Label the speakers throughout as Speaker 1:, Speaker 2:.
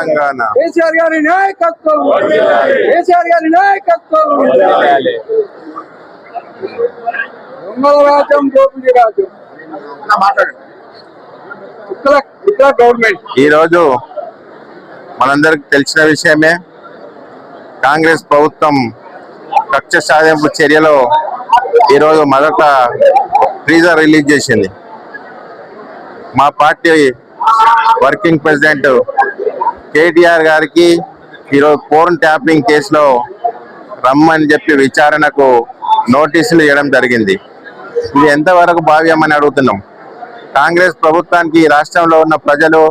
Speaker 1: తెలంగాణ
Speaker 2: కేసీఆర్ గారి నాయకత్వం, కేసీఆర్ గారి నాయకత్వం. దొంగల రాజ్యం, దోపిడీ రాజ్యం. గవర్నమెంట్
Speaker 1: ఈరోజు మనందరికి తెలిసిన విషయమే. కాంగ్రెస్ ప్రభుత్వం కక్ష సాధింపు చర్యలో ఈరోజు మరొక టీజర్ రిలీజ్ చేసింది. మా పార్టీ వర్కింగ్ ప్రెసిడెంట్ కేటీఆర్ గారికి ఈరోజు ఫోన్ ట్యాపింగ్ కేసులో రమ్మని చెప్పి విచారణకు నోటీసులు ఇవ్వడం జరిగింది. ఇది ఎంతవరకు భావ్యమని అడుగుతున్నాం. కాంగ్రెస్ ప్రభుత్వానికి రాష్ట్రంలో ఉన్న ప్రజలు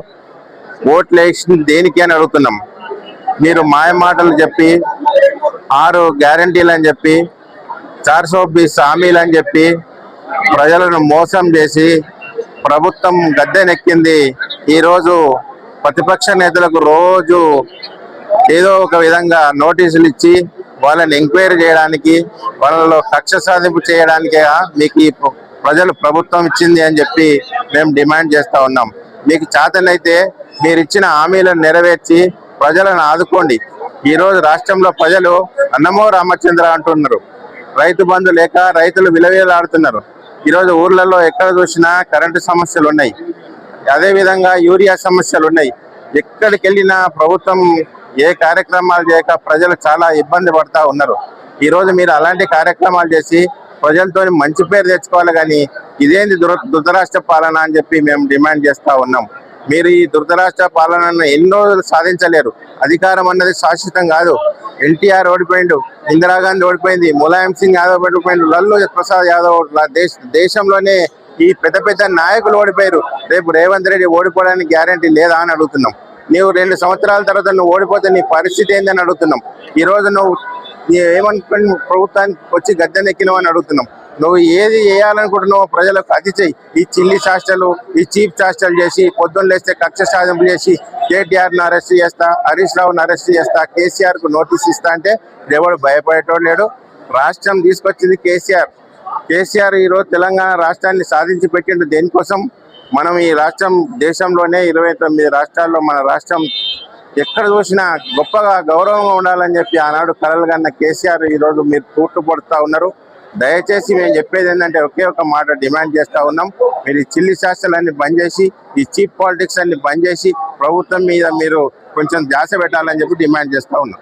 Speaker 1: ఓట్లు వేసి దేనికి అని అడుగుతున్నాం. మీరు మాయమాటలు చెప్పి 6 గ్యారంటీలు అని చెప్పి 420 హామీలు అని చెప్పి ప్రజలను మోసం చేసి ప్రభుత్వం గద్దెనెక్కింది. ఈరోజు ప్రతిపక్ష నేతలకు రోజు ఏదో ఒక విధంగా నోటీసులు ఇచ్చి వాళ్ళని ఎంక్వైరీ చేయడానికి, వాళ్ళలో కక్ష సాధింపు చేయడానికే మీకు ఈ ప్రజలు ప్రభుత్వం ఇచ్చింది అని చెప్పి మేము డిమాండ్ చేస్తా ఉన్నాం. మీకు చేతనైతే మీరు ఇచ్చిన హామీలను నెరవేర్చి ప్రజలను ఆదుకోండి. ఈరోజు రాష్ట్రంలో ప్రజలు అన్నమో రామచంద్ర అంటున్నారు. రైతు బంధు లేక రైతులు విలవిలాడుతున్నారు. ఈరోజు ఊర్లలో ఎక్కడ చూసినా కరెంటు సమస్యలు ఉన్నాయి, అదేవిధంగా యూరియా సమస్యలు ఉన్నాయి. ఎక్కడికి వెళ్ళినా ప్రభుత్వం ఏ కార్యక్రమాలు చేయక ప్రజలు చాలా ఇబ్బంది పడతా ఉన్నారు. ఈరోజు మీరు అలాంటి కార్యక్రమాలు చేసి ప్రజలతో మంచి పేరు తెచ్చుకోవాలి, కానీ ఇదేంది దురదరాష్ట్ర పాలన అని చెప్పి మేము డిమాండ్ చేస్తా ఉన్నాం. మీరు ఈ దురదరాష్ట్ర పాలనను ఎన్నో రోజులు సాధించలేరు. అధికారం అన్నది శాశ్వతం కాదు. ఎన్టీఆర్ ఓడిపోయిండు, ఇందిరాగాంధీ ఓడిపోయింది, ములాయం సింగ్ యాదవ్ ఓడిపోయిండు, లల్లు ప్రసాద్ యాదవ్. దేశంలోనే ఈ పెద్ద పెద్ద నాయకులు ఓడిపోయారు. రేపు రేవంత్ రెడ్డి ఓడిపోవడానికి గ్యారంటీ లేదా అని అడుగుతున్నాం. నీవు 2 సంవత్సరాల తర్వాత నువ్వు ఓడిపోతే నీ పరిస్థితి ఏందని అడుగుతున్నాం. ఈరోజు నువ్వు ఏమనుకుని ప్రభుత్వానికి వచ్చి గద్దెనెక్కినావు అని అడుగుతున్నాం. నువ్వు ఏది చేయాలనుకుంటున్నావు ప్రజలకు అది చెయ్యి. ఈ చిల్లి చేష్టలు, ఈ చీప్ చేష్టలు చేసి పొద్దున్న లేస్తే కక్ష సాధింపు చేసి కేటీఆర్ను అరెస్ట్ చేస్తా, హరీష్ రావును అరెస్ట్ చేస్తా, కేసీఆర్కు నోటీస్ ఇస్తా అంటే ఎవడు భయపడేటోడు లేడు. రాష్ట్రం తీసుకొచ్చింది కేసీఆర్ ఈరోజు తెలంగాణ రాష్ట్రాన్ని సాధించి పెట్టిండు. దేనికోసం? మనం ఈ రాష్ట్రం దేశంలోనే 29 రాష్ట్రాల్లో మన రాష్ట్రం ఎక్కడ చూసినా గొప్పగా గౌరవంగా ఉండాలని చెప్పి ఆనాడు కలలు కన్న కేసీఆర్ ఈరోజు మీరు తూట్టుపడుతూ ఉన్నారు. దయచేసి మేము చెప్పేది ఏంటంటే ఒకే ఒక మాట డిమాండ్ చేస్తూ ఉన్నాం. మీరు ఈ చిల్లి శాస్త్రాలన్నీ బంద్ చేసి, ఈ చీప్ పాలిటిక్స్ అన్ని బంద్ చేసి ప్రభుత్వం మీద మీరు కొంచెం ధ్యాస పెట్టాలని చెప్పి డిమాండ్ చేస్తూ ఉన్నాం.